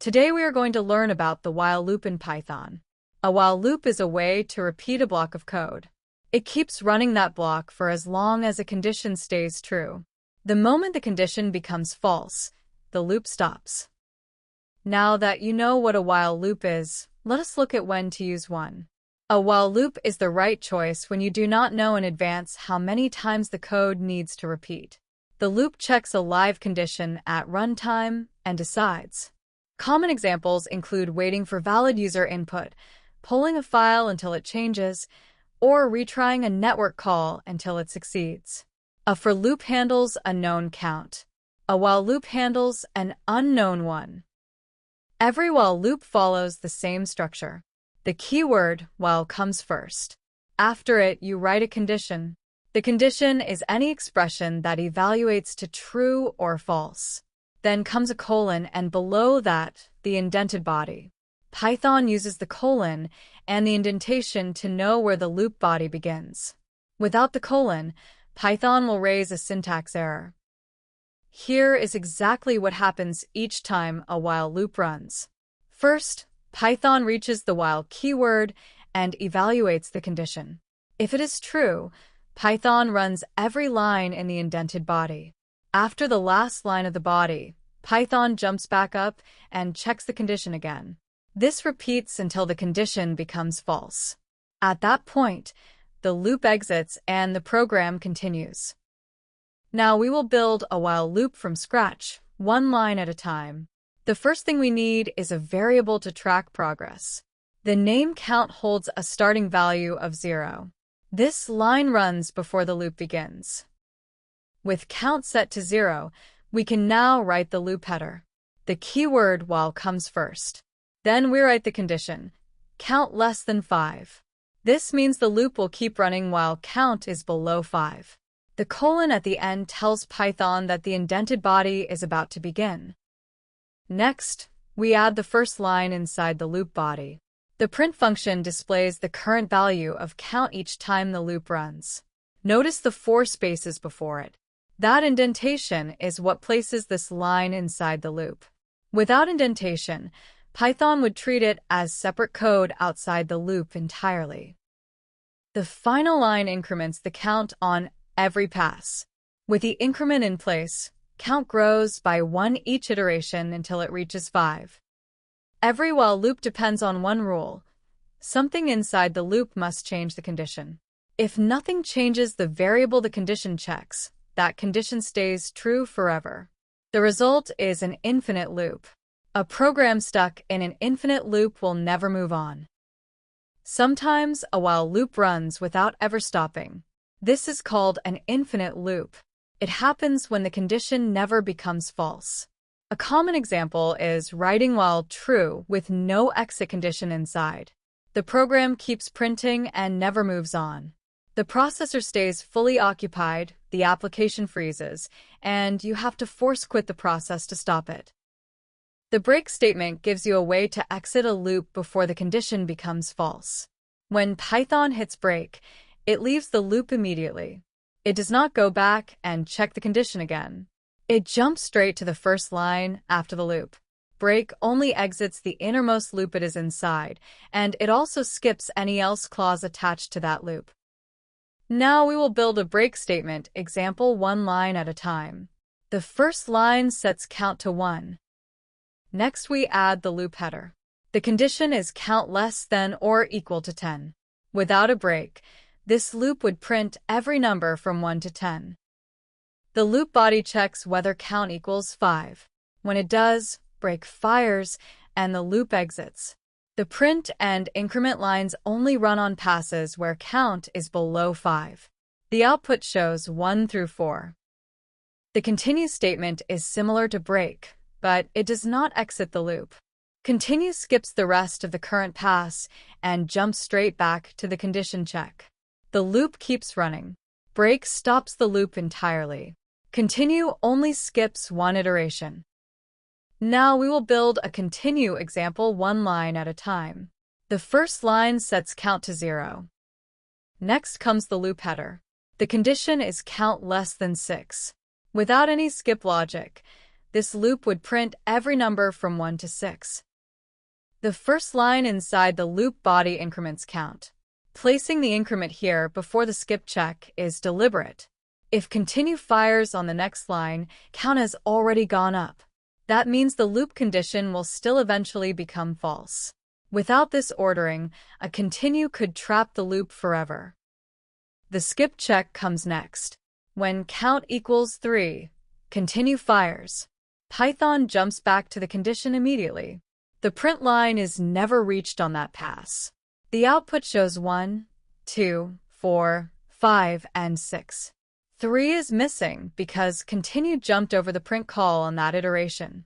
Today we are going to learn about the while loop in Python. A while loop is a way to repeat a block of code. It keeps running that block for as long as a condition stays true. The moment the condition becomes false, the loop stops. Now that you know what a while loop is, let us look at when to use one. A while loop is the right choice when you do not know in advance how many times the code needs to repeat. The loop checks a live condition at runtime and decides. Common examples include waiting for valid user input, polling a file until it changes, or retrying a network call until it succeeds. A for loop handles a known count. A while loop handles an unknown one. Every while loop follows the same structure. The keyword while comes first. After it, you write a condition. The condition is any expression that evaluates to true or false. Then comes a colon, and below that, the indented body. Python uses the colon and the indentation to know where the loop body begins. Without the colon, Python will raise a syntax error. Here is exactly what happens each time a while loop runs. First, Python reaches the while keyword and evaluates the condition. If it is true, Python runs every line in the indented body. After the last line of the body, Python jumps back up and checks the condition again. This repeats until the condition becomes false. At that point, the loop exits and the program continues. Now we will build a while loop from scratch, one line at a time. The first thing we need is a variable to track progress. The name count holds a starting value of 0. This line runs before the loop begins. With count set to 0, we can now write the loop header. The keyword while comes first. Then we write the condition, count less than 5. This means the loop will keep running while count is below 5. The colon at the end tells Python that the indented body is about to begin. Next, we add the first line inside the loop body. The print function displays the current value of count each time the loop runs. Notice the 4 spaces before it. That indentation is what places this line inside the loop. Without indentation, Python would treat it as separate code outside the loop entirely. The final line increments the count on every pass. With the increment in place, count grows by 1 each iteration until it reaches 5. Every while loop depends on one rule. Something inside the loop must change the condition. If nothing changes the variable the condition checks, that condition stays true forever. The result is an infinite loop. A program stuck in an infinite loop will never move on. Sometimes a while loop runs without ever stopping. This is called an infinite loop. It happens when the condition never becomes false. A common example is writing while true with no exit condition inside. The program keeps printing and never moves on. The processor stays fully occupied, the application freezes, and you have to force quit the process to stop it. The break statement gives you a way to exit a loop before the condition becomes false. When Python hits break, it leaves the loop immediately. It does not go back and check the condition again. It jumps straight to the first line after the loop. Break only exits the innermost loop it is inside, and it also skips any else clause attached to that loop. Now we will build a break statement, example one line at a time. The first line sets count to 1. Next we add the loop header. The condition is count less than or equal to 10. Without a break, this loop would print every number from 1 to 10. The loop body checks whether count equals 5. When it does, break fires and the loop exits. The print and increment lines only run on passes where count is below 5. The output shows 1 through 4. The continue statement is similar to break, but it does not exit the loop. Continue skips the rest of the current pass and jumps straight back to the condition check. The loop keeps running. Break stops the loop entirely. Continue only skips one iteration. Now we will build a continue example one line at a time. The first line sets count to 0. Next comes the loop header. The condition is count less than 6. Without any skip logic, This loop would print every number from 1 to 6. The first line inside the loop body increments count. Placing the increment here before the skip check is deliberate. If continue fires on the next line, count has already gone up. That means the loop condition will still eventually become false. Without this ordering, a continue could trap the loop forever. The skip check comes next. When count equals 3, continue fires. Python jumps back to the condition immediately. The print line is never reached on that pass. The output shows 1, 2, 4, 5, and 6. 3 is missing because continue jumped over the print call on that iteration.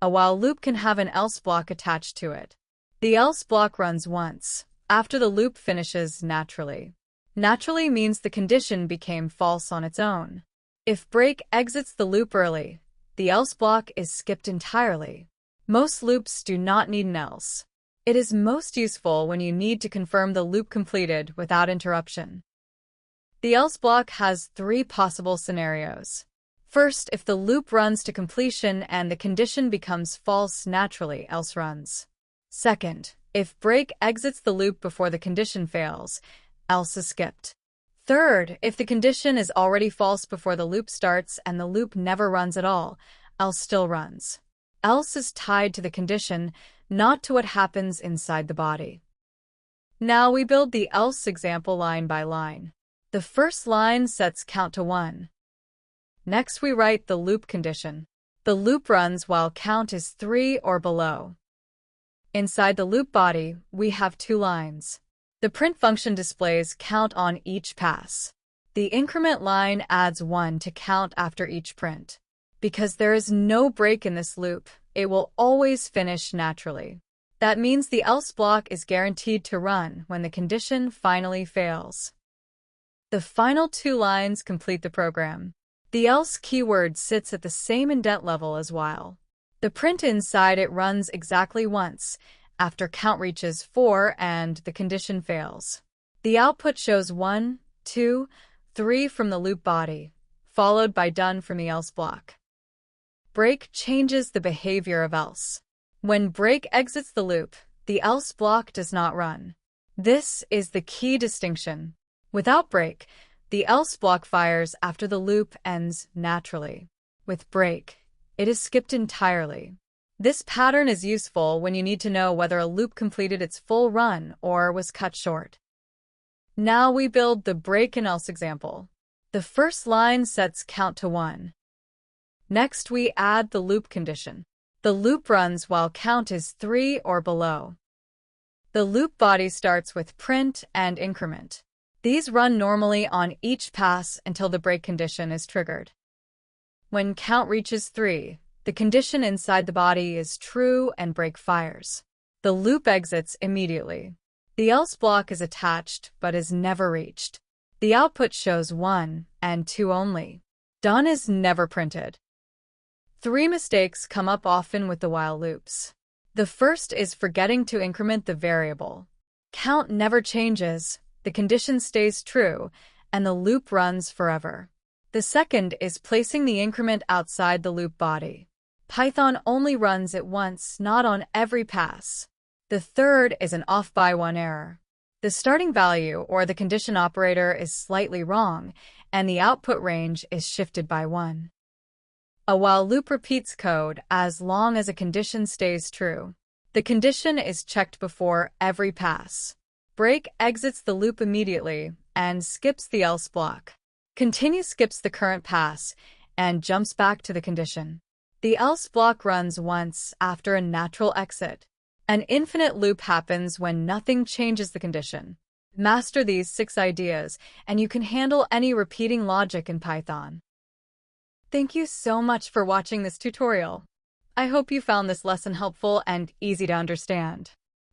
A while loop can have an else block attached to it. The else block runs once, after the loop finishes naturally. Naturally means the condition became false on its own. If break exits the loop early, the else block is skipped entirely. Most loops do not need an else. It is most useful when you need to confirm the loop completed without interruption. The else block has 3 possible scenarios. First, if the loop runs to completion and the condition becomes false naturally, else runs. Second, if break exits the loop before the condition fails, else is skipped. Third, if the condition is already false before the loop starts and the loop never runs at all, else still runs. Else is tied to the condition, not to what happens inside the body. Now we build the else example line by line. The first line sets count to 1. Next we write the loop condition. The loop runs while count is 3 or below. Inside the loop body, we have 2 lines. The print function displays count on each pass. The increment line adds 1 to count after each print. Because there is no break in this loop, it will always finish naturally. That means the else block is guaranteed to run when the condition finally fails. The final 2 lines complete the program. The else keyword sits at the same indent level as while. The print inside it runs exactly once, after count reaches 4 and the condition fails. The output shows 1, 2, 3 from the loop body, followed by done from the else block. Break changes the behavior of else. When break exits the loop, the else block does not run. This is the key distinction. Without break, the else block fires after the loop ends naturally. With break, it is skipped entirely. This pattern is useful when you need to know whether a loop completed its full run or was cut short. Now we build the break and else example. The first line sets count to 1. Next we add the loop condition. The loop runs while count is 3 or below. The loop body starts with print and increment. These run normally on each pass until the break condition is triggered. When count reaches 3, the condition inside the body is true and break fires. The loop exits immediately. The else block is attached but is never reached. The output shows 1 and 2 only. Done is never printed. 3 mistakes come up often with the while loops. The first is forgetting to increment the variable. Count never changes, the condition stays true, and the loop runs forever. The second is placing the increment outside the loop body. Python only runs it once, not on every pass. The third is an off by 1 error. The starting value or the condition operator is slightly wrong, and the output range is shifted by 1. A while loop repeats code as long as a condition stays true. The condition is checked before every pass. Break exits the loop immediately and skips the else block. Continue skips the current pass and jumps back to the condition. The else block runs once after a natural exit. An infinite loop happens when nothing changes the condition. Master these 6 ideas, and you can handle any repeating logic in Python. Thank you so much for watching this tutorial. I hope you found this lesson helpful and easy to understand.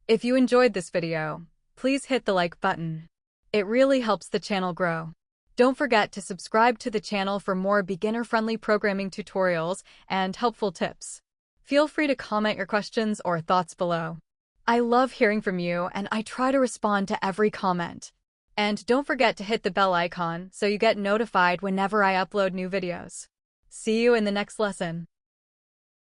If you enjoyed this video, please hit the like button. It really helps the channel grow. Don't forget to subscribe to the channel for more beginner-friendly programming tutorials and helpful tips. Feel free to comment your questions or thoughts below. I love hearing from you, and I try to respond to every comment. And don't forget to hit the bell icon so you get notified whenever I upload new videos. See you in the next lesson.